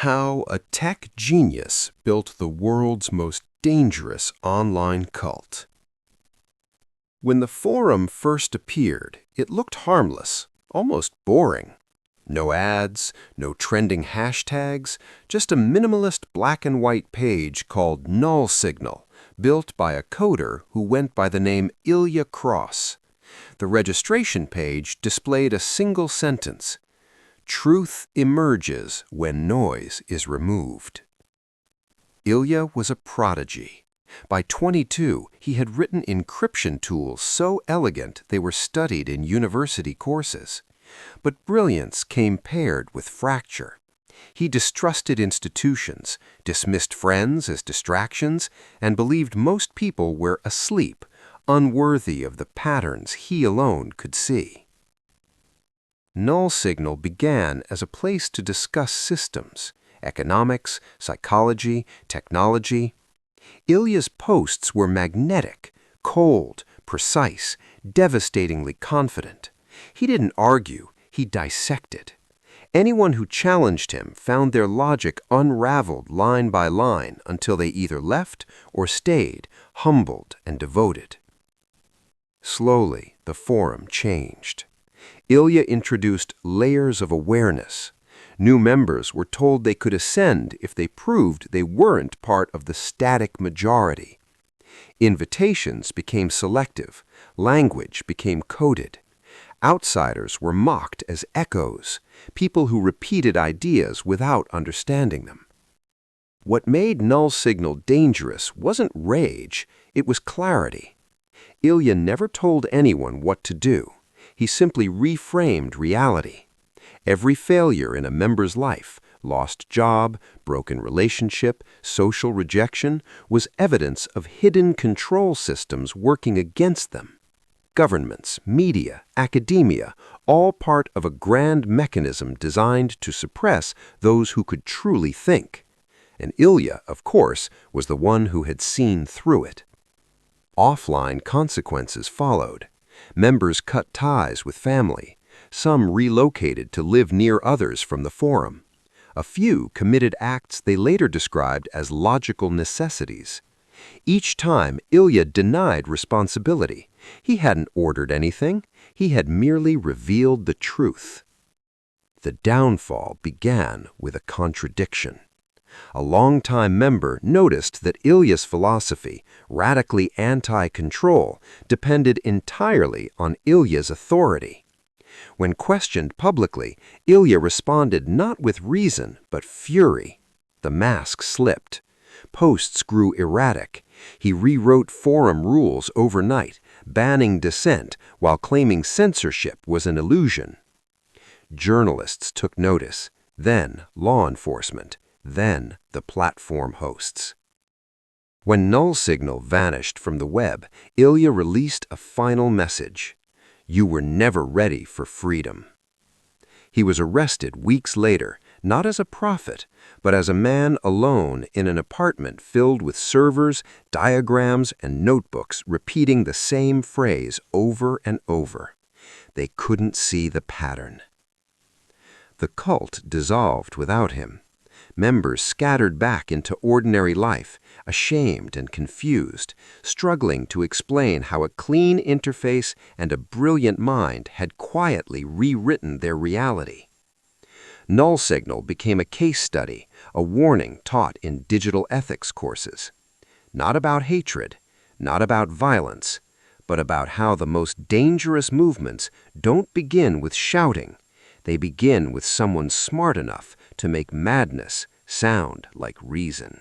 How a tech genius built the world's most dangerous online cult. When the forum first appeared, it looked harmless, almost boring. No ads, no trending hashtags, just a minimalist black and white page called Null Signal, built by a coder who went by the name Ilya Cross. The registration page displayed a single sentence: "Truth emerges when noise is removed." Ilya was a prodigy. By 22, he had written encryption tools so elegant they were studied in university courses. But brilliance came paired with fracture. He distrusted institutions, dismissed friends as distractions, and believed most people were asleep, unworthy of the patterns he alone could see. Null Signal began as a place to discuss systems, economics, psychology, technology. Ilya's posts were magnetic, cold, precise, devastatingly confident. He didn't argue, he dissected. Anyone who challenged him found their logic unraveled line by line until they either left or stayed, humbled and devoted. Slowly, the forum changed. Ilya introduced layers of awareness. New members were told they could ascend if they proved they weren't part of the static majority. Invitations became selective. Language became coded. Outsiders were mocked as echoes, people who repeated ideas without understanding them. What made Null Signal dangerous wasn't rage, it was clarity. Ilya never told anyone what to do. He simply reframed reality. Every failure in a member's life, lost job, broken relationship, social rejection, was evidence of hidden control systems working against them. Governments, media, academia, all part of a grand mechanism designed to suppress those who could truly think. And Ilya, of course, was the one who had seen through it. Offline consequences followed. Members cut ties with family. Some relocated to live near others from the forum. A few committed acts they later described as logical necessities. Each time, Ilya denied responsibility. He hadn't ordered anything. He had merely revealed the truth. The downfall began with a contradiction. A longtime member noticed that Ilya's philosophy, radically anti-control, depended entirely on Ilya's authority. When questioned publicly, Ilya responded not with reason, but fury. The mask slipped. Posts grew erratic. He rewrote forum rules overnight, banning dissent while claiming censorship was an illusion. Journalists took notice, then law enforcement, then the platform hosts. When Null Signal vanished from the web, Ilya released a final message: "You were never ready for freedom." He was arrested weeks later, not as a prophet, but as a man alone in an apartment filled with servers, diagrams, and notebooks repeating the same phrase over and over. They couldn't see the pattern. The cult dissolved without him. Members scattered back into ordinary life, ashamed and confused, struggling to explain how a clean interface and a brilliant mind had quietly rewritten their reality. Null Signal became a case study, a warning taught in digital ethics courses. Not about hatred, not about violence, but about how the most dangerous movements don't begin with shouting. They begin with someone smart enough to make madness sound like reason.